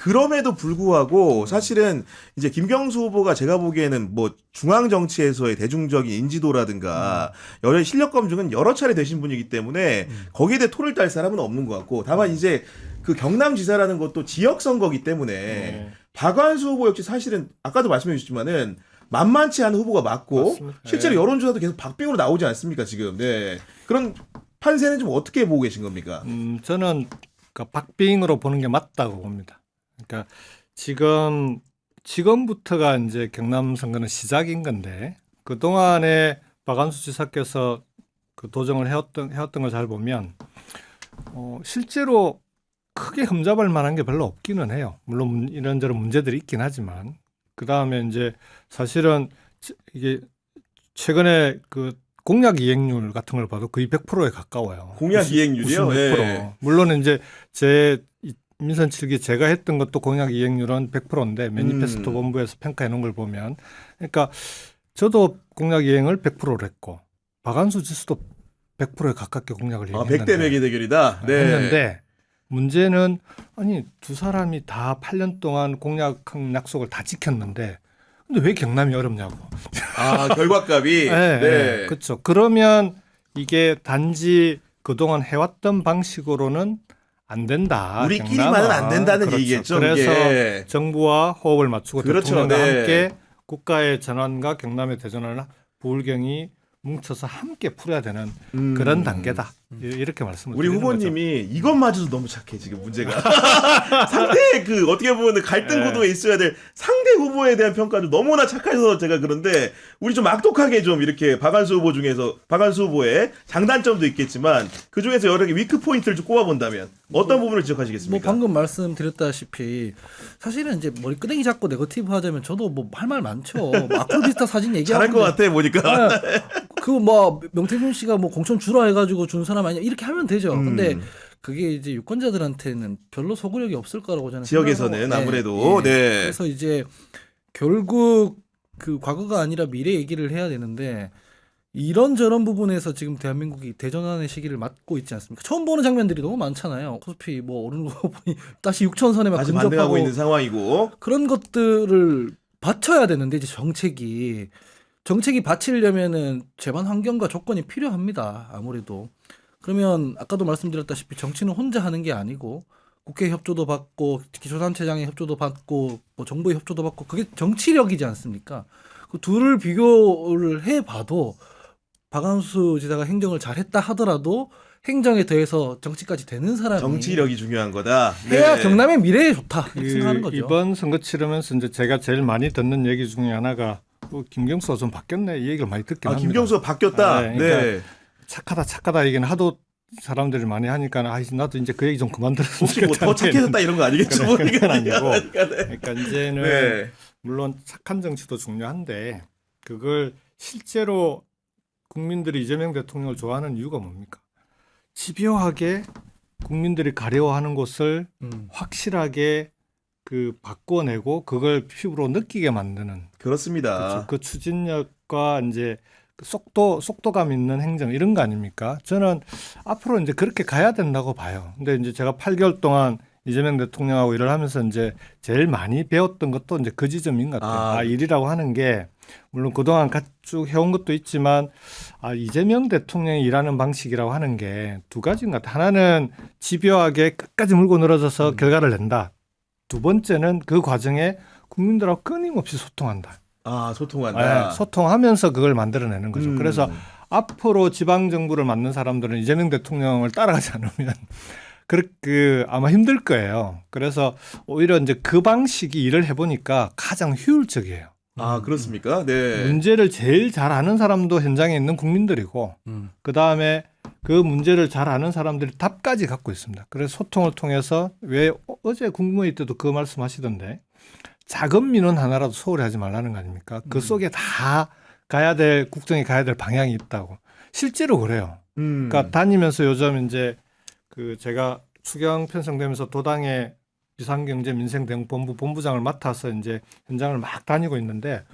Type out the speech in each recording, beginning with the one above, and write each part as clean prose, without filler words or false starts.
그럼에도 불구하고 사실은 이제 김경수 후보가 제가 보기에는 뭐 중앙 정치에서의 대중적인 인지도라든가 여러 실력 검증은 여러 차례 되신 분이기 때문에 거기에 대해 토를 딸 사람은 없는 것 같고, 다만 이제 그 경남지사라는 것도 지역 선거기 때문에 박완수 후보 역시 사실은 아까도 말씀해 주셨지만은 만만치 않은 후보가 맞고 맞습니다. 실제로 여론조사도 계속 박빙으로 나오지 않습니까 지금. 네. 그런 판세는 좀 어떻게 보고 계신 겁니까? 저는 그 박빙으로 보는 게 맞다고 봅니다. 그러니까 지금부터가 이제 경남 선거는 시작인 건데, 그 동안에 박완수 지사께서 그 도정을 해왔던 걸 잘 보면 실제로 크게 흠잡을 만한 게 별로 없기는 해요. 물론 이런저런 문제들이 있긴 하지만, 그 다음에 이제 사실은 이게 최근에 그 공약 이행률 같은 걸 봐도 거의 100%에 가까워요. 공약 이행률이요? 96%. 네. 물론 이제 민선 7기 제가 했던 것도 공약 이행률은 100%인데 매니페스토 본부에서 평가해 놓은 걸 보면, 그러니까 저도 공약 이행을 100%를 했고 박완수 지수도 100%에 가깝게 공약을 이행했는데 100대 100의 대결이다. 네. 했는데 문제는 아니 두 사람이 다 8년 동안 공약한 약속을 다 지켰는데 근데 왜 경남이 어렵냐고. 결과값이. 네, 네. 그렇죠. 그러면 이게 단지 그동안 해왔던 방식으로는 안 된다. 우리끼리만은 안 된다는 그렇죠. 얘기겠죠. 그래서 이게. 정부와 호흡을 맞추고 그렇죠. 대통령과 네. 함께 국가의 전환과 경남의 대전환을 부울경이 뭉쳐서 함께 풀어야 되는 그런 단계다. 이렇게 말씀을 우리 드리는 후보님이 이것마저도 너무 착해 지금 문제가. 상대 그 어떻게 보면 갈등 구도에 있어야 될 상대 후보에 대한 평가도 너무나 착해서 제가 그런데, 우리 좀 악독하게 좀 이렇게 박완수 후보 중에서 박완수 후보의 장단점도 있겠지만 그 중에서 여러 개 위크 포인트를 좀 꼽아본다면 어떤 부분을 지적하시겠습니까? 뭐 방금 말씀드렸다시피 사실은 이제 머리끄댕이 잡고 네거티브 하자면 저도 뭐 할 말 많죠. 뭐 아크로비스타 사진 얘기하고 잘할 것 같아 보니까. 그 뭐 명태균 씨가 뭐 공천 주라 해가지고 준 사람 아니야 이렇게 하면 되죠. 근데 그게 이제 유권자들한테는 별로 소구력이 없을 거라고 저는 지역에서는 생각하고, 아무래도. 네. 그래서 이제 결국 그 과거가 아니라 미래 얘기를 해야 되는데 이런저런 부분에서 지금 대한민국이 대전환의 시기를 맞고 있지 않습니까? 처음 보는 장면들이 너무 많잖아요. 코스피 뭐 오르는 거 보니 다시 6,000선에 막 다시 반등하고 근접하고 있는 상황이고. 그런 것들을 받쳐야 되는데 이제 정책이 받치려면은 제반 환경과 조건이 필요합니다. 아무래도. 그러면 아까도 말씀드렸다시피 정치는 혼자 하는 게 아니고 국회 협조도 받고 기초단체장의 협조도 받고 뭐 정부의 협조도 받고 그게 정치력이지 않습니까? 그 둘을 비교를 해봐도 박완수 지사가 행정을 잘했다 하더라도 행정에 더해서 정치까지 되는 사람이 정치력이 중요한 거다. 해야 네. 경남의 미래에 좋다 이렇게 생각하는 거죠. 이번 선거 치르면서 이제 제가 제일 많이 듣는 얘기 중에 하나가 김경수가 좀 바뀌었네 이 얘기를 많이 듣긴 합니다. 김경수가 바뀌었다. 네, 네. 그러니까 착하다 얘기는 하도 사람들이 많이 하니까 나도 이제 그 얘기 좀 그만 들었으면 혹시 뭐 더 착해졌다 이런 거 아니겠죠? 그건 아니고. 그러니까 네. 그러니까 이제는 네. 물론 착한 정치도 중요한데 그걸 실제로 국민들이 이재명 대통령을 좋아하는 이유가 뭡니까? 집요하게 국민들이 가려워하는 것을 확실하게 그 바꿔내고 그걸 피부로 느끼게 만드는 그렇습니다. 그렇죠. 그 추진력과 이제 그 속도감 있는 행정 이런 거 아닙니까? 저는 앞으로 이제 그렇게 가야 된다고 봐요. 근데 이제 제가 8개월 동안 이재명 대통령하고 일을 하면서 이제 제일 많이 배웠던 것도 이제 그 지점인 것 같아요. 일이라고 하는 게 물론 그동안 쭉 해온 것도 있지만 이재명 대통령이 일하는 방식이라고 하는 게 두 가지인 것 같아요. 하나는 집요하게 끝까지 물고 늘어져서 결과를 낸다. 두 번째는 그 과정에 국민들하고 끊임없이 소통한다. 소통한다. 네, 소통하면서 그걸 만들어내는 거죠. 그래서 앞으로 지방 정부를 맡는 사람들은 이재명 대통령을 따라가지 않으면 아마 힘들 거예요. 그래서 오히려 이제 그 방식이 일을 해보니까 가장 효율적이에요. 그렇습니까? 네. 문제를 제일 잘 아는 사람도 현장에 있는 국민들이고, 그 다음에 그 문제를 잘 아는 사람들이 답까지 갖고 있습니다. 그래서 소통을 통해서 왜 어제 국무회의 때도 그 말씀하시던데 작은 민원 하나라도 소홀히 하지 말라는 거 아닙니까? 그 속에 다 국정이 가야 될 방향이 있다고. 실제로 그래요. 그러니까 다니면서 요즘 이제 그 제가 추경 편성되면서 도당의 비상경제민생대응본부 본부장을 맡아서 이제 현장을 막 다니고 있는데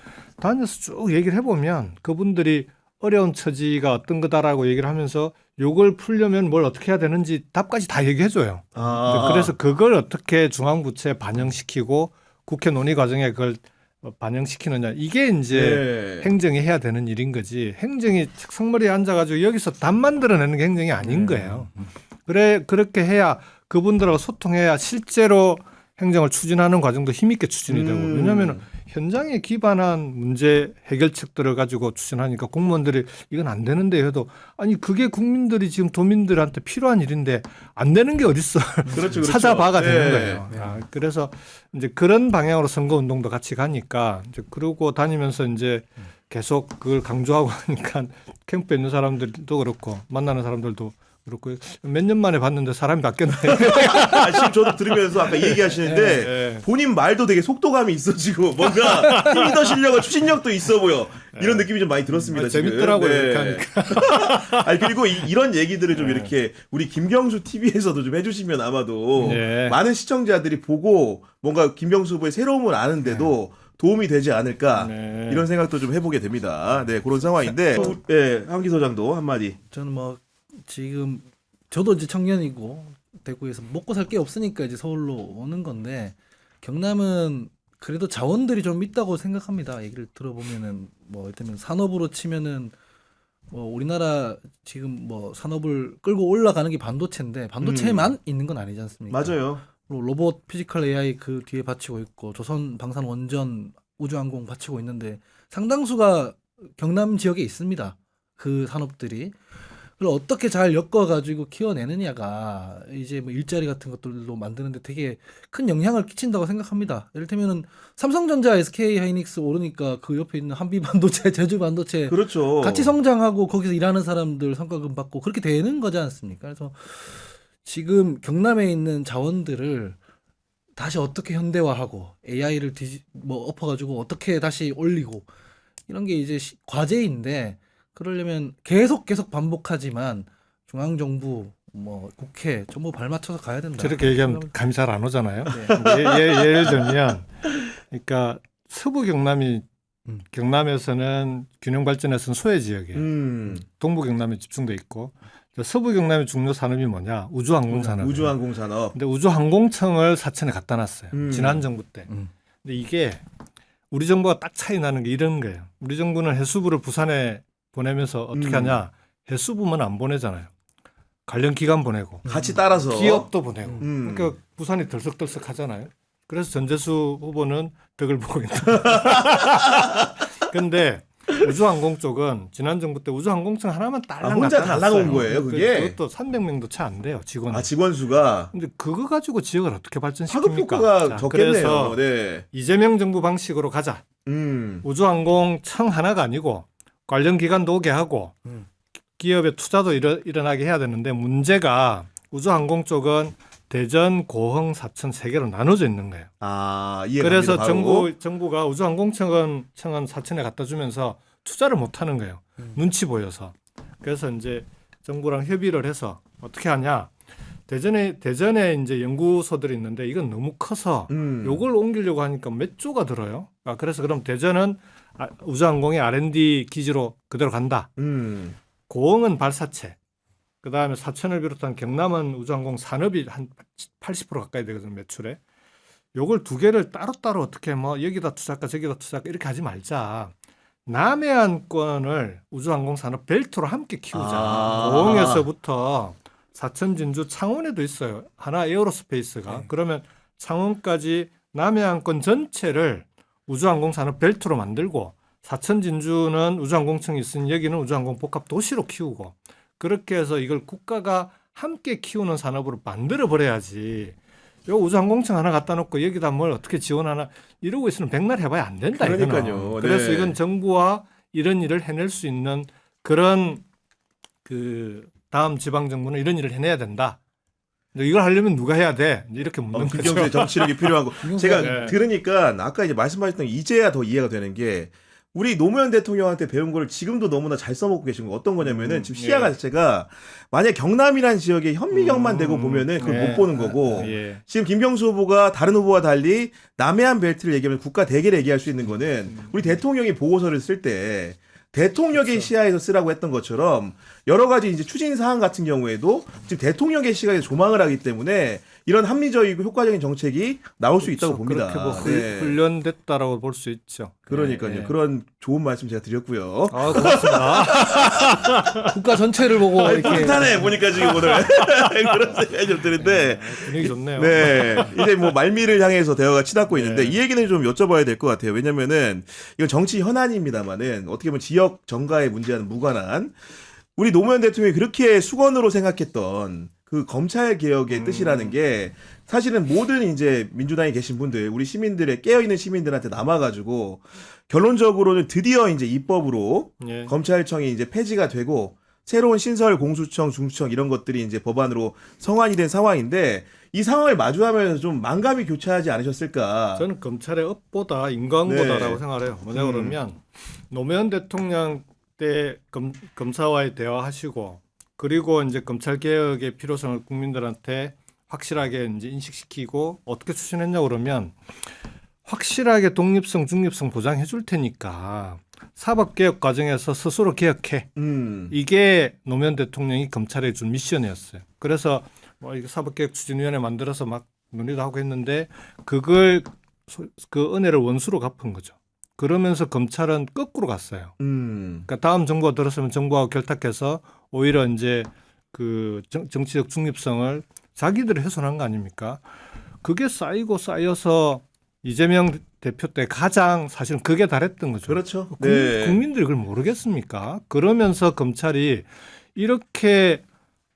다녀서 쭉 얘기를 해보면 그분들이 어려운 처지가 어떤 거다라고 얘기를 하면서 요걸 풀려면 뭘 어떻게 해야 되는지 답까지 다 얘기해줘요. 그래서 그걸 어떻게 중앙부처에 반영시키고 국회 논의 과정에 그걸 반영시키느냐 이게 이제 행정이 해야 되는 일인 거지. 행정이 책상머리에 앉아가지고 여기서 답 만들어내는 게 행정이 아닌 거예요. 그렇게 해야 그분들하고 소통해야 실제로 행정을 추진하는 과정도 힘있게 추진이 되고 왜냐하면 현장에 기반한 문제 해결책들을 가지고 추진하니까 공무원들이 이건 안 되는데 해도 아니 그게 국민들이 지금 도민들한테 필요한 일인데 안 되는 게 어딨어. 그렇죠. 찾아봐가 되는 네. 거예요. 그래서 이제 그런 방향으로 선거운동도 같이 가니까 이제 그러고 다니면서 이제 계속 그걸 강조하고 하니까 캠프에 있는 사람들도 그렇고 만나는 사람들도 그렇고 몇 년 만에 봤는데 사람이 바뀌었네. 지금 저도 들으면서 아까 얘기하시는데 본인 말도 되게 속도감이 있어지고 뭔가 힘이 더 실력과 추진력도 있어 보여 이런 느낌이 좀 많이 들었습니다. 지금. 재밌더라고요. 이렇게 하니까. 아니 그리고 이런 얘기들을 좀 이렇게 우리 김경수 TV에서도 좀 해주시면 아마도 많은 시청자들이 보고 뭔가 김경수 후보의 새로움을 아는데도 도움이 되지 않을까 이런 생각도 좀 해보게 됩니다. 네 그런 상황인데 한기 소장도 한마디. 저는 뭐 지금 저도 이제 청년이고 대구에서 먹고 살 게 없으니까 이제 서울로 오는 건데 경남은 그래도 자원들이 좀 있다고 생각합니다. 얘기를 들어보면은 뭐 예를 들면 산업으로 치면은 뭐 우리나라 지금 뭐 산업을 끌고 올라가는 게 반도체인데 반도체만 있는 건 아니지 않습니까? 맞아요. 로봇, 피지컬 AI 그 뒤에 받치고 있고 조선 방산 원전 우주항공 받치고 있는데 상당수가 경남 지역에 있습니다. 그 산업들이. 그걸 어떻게 잘 엮어가지고 키워내느냐가 이제 뭐 일자리 같은 것들도 만드는데 되게 큰 영향을 끼친다고 생각합니다. 예를 들면은 삼성전자, SK 하이닉스 오르니까 그 옆에 있는 한비반도체, 제주반도체 그렇죠. 같이 성장하고 거기서 일하는 사람들 성과금 받고 그렇게 되는 거지 않습니까? 그래서 지금 경남에 있는 자원들을 다시 어떻게 현대화하고 AI를 뭐 엎어가지고 어떻게 다시 올리고 이런 게 이제 과제인데 그러려면 계속 반복하지만 중앙정부 뭐 국회 전부 발맞춰서 가야 된다. 저렇게 얘기하면 감이 잘 안 오잖아요. 네. 예를 들면 그러니까 서부 경남이 경남에서는 균형 발전에서는 소외 지역이에요. 동부 경남에 집중돼 있고 서부 경남의 중요 산업이 뭐냐? 우주항공 산업. 우주항공 산업. 근데 우주항공청을 사천에 갖다 놨어요. 지난 정부 때. 근데 이게 우리 정부가 딱 차이 나는 게 이런 거예요. 우리 정부는 해수부를 부산에 보내면서 어떻게 하냐? 해수부만 안 보내잖아요. 관련 기관 보내고 같이 따라서 기업도 보내고. 그러니까 부산이 덜썩덜썩 하잖아요. 그래서 전재수 후보는 벽을 보고 있다. 그런데 우주항공 쪽은 지난 정부 때 우주항공청 하나만 딸랑 혼자 달라놓은 거예요, 그게? 그것도 300명도 채 안 돼요, 직원. 직원 수가. 근데 그거 가지고 지역을 어떻게 발전시킵니까? 하급 효과가 적겠네요. 그래서 네. 이재명 정부 방식으로 가자. 우주항공청 하나가 아니고 관련 기관도 오게 하고 기업의 투자도 일어나게 해야 되는데 문제가 우주항공 쪽은 대전, 고흥, 사천 세 개로 나눠져 있는 거예요. 그래서 정부가 우주항공청은 사천에 갖다 주면서 투자를 못 하는 거예요. 눈치 보여서. 그래서 이제 정부랑 협의를 해서 어떻게 하냐? 대전에 이제 연구소들이 있는데 이건 너무 커서 요걸 옮기려고 하니까 몇 조가 들어요. 그래서 그럼 대전은 우주항공의 R&D 기지로 그대로 간다. 고흥은 발사체. 그다음에 사천을 비롯한 경남은 우주항공 산업이 한 80% 가까이 되거든요, 매출에. 요걸 두 개를 따로따로 어떻게 뭐 여기다 투자할까 저기다 투자할까 이렇게 하지 말자. 남해안권을 우주항공 산업 벨트로 함께 키우자. 고흥에서부터 사천, 진주, 창원에도 있어요. 하나 에어로스페이스가. 그러면 창원까지 남해안권 전체를 우주항공 산업 벨트로 만들고 사천, 진주는 우주항공청이 있으니 여기는 우주항공 복합 도시로 키우고 그렇게 해서 이걸 국가가 함께 키우는 산업으로 만들어 버려야지. 요 우주항공청 하나 갖다 놓고 여기다 뭘 어떻게 지원하나 이러고 있으면 백날 해봐야 안 된다. 그러니까요. 그래서 이건 정부와 이런 일을 해낼 수 있는 그런 그 다음 지방 정부는 이런 일을 해내야 된다. 이걸 하려면 누가 해야 돼? 이렇게 묻는 거죠. 김경수의 정치력이 필요하고 제가 들으니까 아까 이제 말씀하셨던 게 이제야 더 이해가 되는 게 우리 노무현 대통령한테 배운 걸 지금도 너무나 잘 써먹고 계신 거 어떤 거냐면은 지금 시야가 자체가 만약 경남이라는 지역에 현미경만 대고 보면은 그걸 못 보는 거고 지금 김경수 후보가 다른 후보와 달리 남해안 벨트를 얘기하면 국가 대계를 얘기할 수 있는 거는 우리 대통령이 보고서를 쓸 때 대통령의 시야에서 쓰라고 했던 것처럼 여러 가지 이제 추진 사항 같은 경우에도 지금 대통령의 시각에 조망을 하기 때문에 이런 합리적이고 효과적인 정책이 나올 수 있다고 봅니다. 그렇게 뭐 네. 훈련됐다라고 볼 수 있죠. 그러니까요. 네. 그런 좋은 말씀 제가 드렸고요. 아, 고맙습니다. 국가 전체를 보고 아니, 이렇게 뿌듯하네 보니까 지금 오늘 그런 생각이 좀 드는데 분위기 좋네요. 네 이제 뭐 말미를 향해서 대화가 치닫고 있는데 네. 이 얘기는 좀 여쭤봐야 될 것 같아요. 왜냐면은 이건 정치 현안입니다만은 어떻게 보면 지역 정가의 문제와는 무관한 우리 노무현 대통령이 그렇게 수건으로 생각했던 그 검찰 개혁의 뜻이라는 게 사실은 모든 이제 민주당에 계신 분들, 우리 시민들의 깨어있는 시민들한테 남아가지고 결론적으로는 드디어 이제 입법으로 예. 검찰청이 이제 폐지가 되고 새로운 신설 공수처, 중수청 이런 것들이 이제 법안으로 성안이 된 상황인데 이 상황을 마주하면서 좀 만감이 교차하지 않으셨을까? 저는 검찰의 업보다 인과응보다라고 네. 생각해요. 뭐냐 그러면 노무현 대통령 때 검사와의 대화하시고 그리고 이제 검찰 개혁의 필요성을 국민들한테 확실하게 이제 인식시키고 어떻게 추진했냐 그러면 확실하게 독립성, 중립성 보장해 줄 테니까 사법 개혁 과정에서 스스로 개혁해. 이게 노무현 대통령이 검찰에 준 미션이었어요. 그래서 뭐 이게 사법개혁추진위원회 만들어서 막 논의도 하고 했는데 그걸 그 은혜를 원수로 갚은 거죠. 그러면서 검찰은 거꾸로 갔어요. 그러니까 다음 정부가 들었으면 정부하고 결탁해서 오히려 이제 그 정치적 중립성을 자기들이 훼손한 거 아닙니까? 그게 쌓여서 이재명 대표 때 가장 사실은 그게 달했던 거죠. 그렇죠. 네. 국민들이 그걸 모르겠습니까? 그러면서 검찰이 이렇게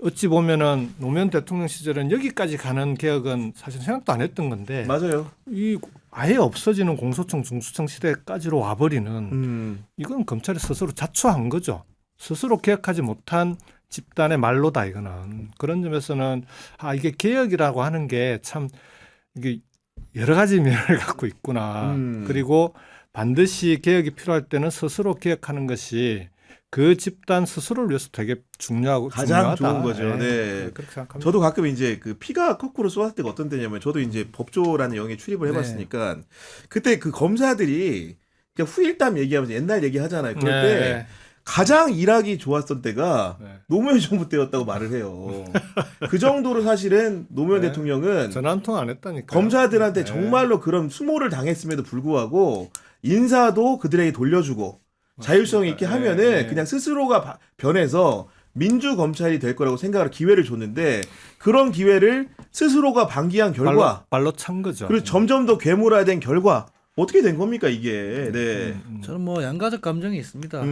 어찌 보면은 노무현 대통령 시절은 여기까지 가는 개혁은 사실 생각도 안 했던 건데 맞아요. 이 아예 없어지는 공소청 중수청 시대까지로 와버리는 이건 검찰이 스스로 자초한 거죠. 스스로 개혁하지 못한 집단의 말로다 이거는. 그런 점에서는 아 이게 개혁이라고 하는 게 참 이게 여러 가지 면을 갖고 있구나. 그리고 반드시 개혁이 필요할 때는 스스로 개혁하는 것이 그 집단 스스로를 위해서 되게 중요하고 가장 중요하다. 좋은 거죠. 네. 그렇게 생각합니다. 저도 가끔 이제 그 피가 거꾸로 쏟았을 때가 어떤 때냐면 저도 이제 법조라는 영역에 출입을 해봤으니까 그때 그 검사들이 그냥 후일담 얘기하면서 옛날 얘기 하잖아요. 그럴 때 가장 일하기 좋았던 때가 노무현 정부 때였다고 말을 해요. 그 정도로 사실은 노무현 대통령은 전화 한 통 안 했다니까. 검사들한테 정말로 그런 수모를 당했음에도 불구하고 인사도 그들에게 돌려주고 자율성 있게 하면은 그냥 스스로가 변해서 민주 검찰이 될 거라고 생각을 기회를 줬는데 그런 기회를 스스로가 방기한 결과 발로 찬 거죠. 그리고 점점 더 괴물화된 결과 어떻게 된 겁니까 이게? 네. 저는 뭐 양가적 감정이 있습니다.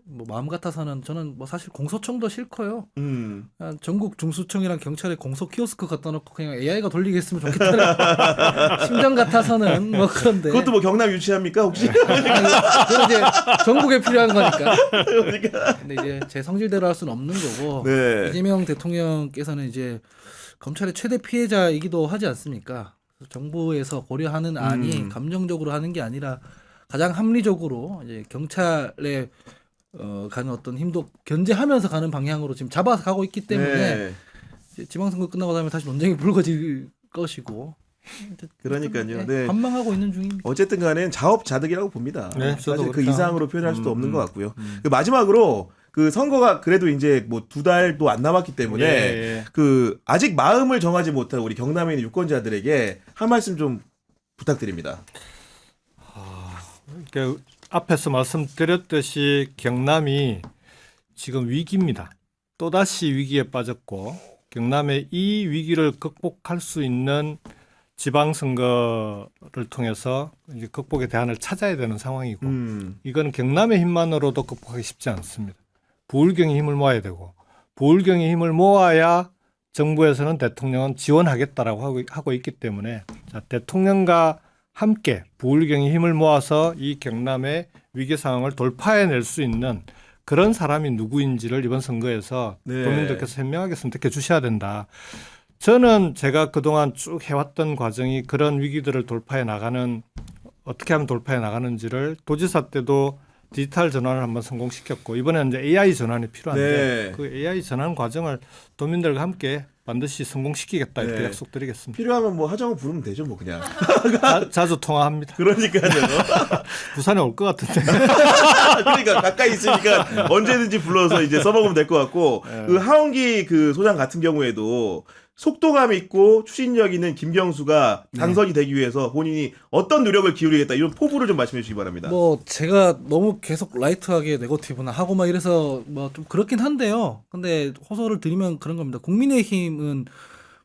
뭐 마음 같아서는 저는 뭐 사실 공소청도 싫고요. 그냥 전국 중수청이랑 경찰에 공소 키오스크 갖다 놓고 그냥 AI가 돌리게 했으면 좋겠다는 심정 같아서는 뭐 그런데 그것도 뭐 경남 유치합니까 혹시? 그건 이제 전국에 필요한 거니까. 근데 이제 제 성질대로 할 수는 없는 거고 네. 이재명 대통령께서는 이제 검찰의 최대 피해자이기도 하지 않습니까? 그래서 정부에서 고려하는 안이 감정적으로 하는 게 아니라 가장 합리적으로 이제 경찰의 가는 어떤 힘도 견제하면서 가는 방향으로 지금 잡아서 가고 있기 때문에 이제 지방선거 끝나고 나면 다시 논쟁이 불거질 것이고 그러니까요. 네. 관망하고 있는 중입니다. 어쨌든 간에 자업자득이라고 봅니다. 네, 저도 사실 그 그렇게 이상으로 표현할 수도 없는 것 같고요. 그 마지막으로 그 선거가 그래도 이제 뭐 2달도 안 남았기 때문에 그 아직 마음을 정하지 못한 우리 경남에 있는 유권자들에게 한 말씀 좀 부탁드립니다. 그러니까 앞에서 말씀드렸듯이 경남이 지금 위기입니다. 또다시 위기에 빠졌고 경남의 이 위기를 극복할 수 있는 지방선거를 통해서 이제 극복의 대안을 찾아야 되는 상황이고 이건 경남의 힘만으로도 극복하기 쉽지 않습니다. 부울경이 힘을 모아야 되고 부울경이 힘을 모아야 정부에서는 대통령은 지원하겠다라고 하고 있기 때문에 자, 대통령과 함께 부울경이 힘을 모아서 이 경남의 위기 상황을 돌파해낼 수 있는 그런 사람이 누구인지를 이번 선거에서 국민들께서 현명하게 선택해 주셔야 된다. 저는 제가 그동안 쭉 해왔던 과정이 그런 위기들을 돌파해 나가는 어떻게 하면 돌파해 나가는지를 도지사 때도 디지털 전환을 한번 성공시켰고 이번에는 이제 AI 전환이 필요한데 그 AI 전환 과정을 도민들과 함께 반드시 성공시키겠다 이렇게 네. 약속드리겠습니다. 필요하면 뭐 하정우 부르면 되죠, 뭐 그냥. 자주 통화합니다. 그러니까요. 부산에 올 것 같은데. 그러니까 가까이 있으니까 언제든지 불러서 이제 써먹으면 될 것 같고 그 하원기 그 소장 같은 경우에도 속도감 있고 추진력 있는 김경수가 당선이 되기 위해서 본인이 어떤 노력을 기울이겠다 이런 포부를 좀 말씀해 주시기 바랍니다. 뭐 제가 너무 계속 라이트하게 네거티브나 하고 막 이래서 뭐 좀 그렇긴 한데요. 근데 호소를 드리면 그런 겁니다. 국민의힘은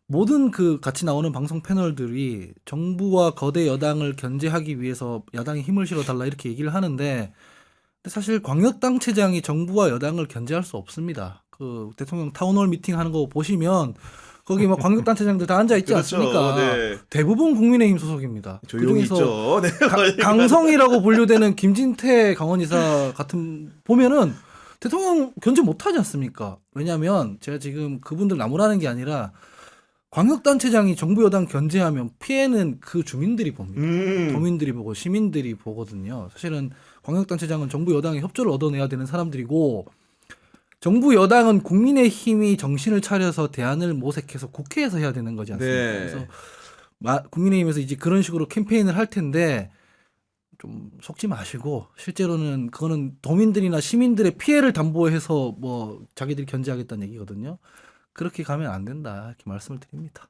모든 그 같이 나오는 방송 패널들이 정부와 거대 여당을 견제하기 위해서 야당에 힘을 실어 달라 이렇게 얘기를 하는데 근데 사실 광역단체장이 정부와 여당을 견제할 수 없습니다. 그 대통령 타운홀 미팅 하는 거 보시면 거기 막 광역단체장들 다 앉아 있지 그렇죠. 않습니까? 네. 대부분 국민의힘 소속입니다. 조용히 있죠. 네. 강성이라고 분류되는 김진태 강원이사 같은 보면은 대통령 견제 못하지 않습니까? 왜냐하면 제가 지금 그분들 나무라는 게 아니라 광역단체장이 정부 여당 견제하면 피해는 그 주민들이 봅니다. 도민들이 보고 시민들이 보거든요. 사실은 광역단체장은 정부 여당의 협조를 얻어내야 되는 사람들이고 정부 여당은 국민의힘이 정신을 차려서 대안을 모색해서 국회에서 해야 되는 거지 않습니까? 네. 그래서 국민의힘에서 이제 그런 식으로 캠페인을 할 텐데 좀 속지 마시고 실제로는 그거는 도민들이나 시민들의 피해를 담보해서 뭐 자기들이 견제하겠다는 얘기거든요. 그렇게 가면 안 된다 이렇게 말씀을 드립니다.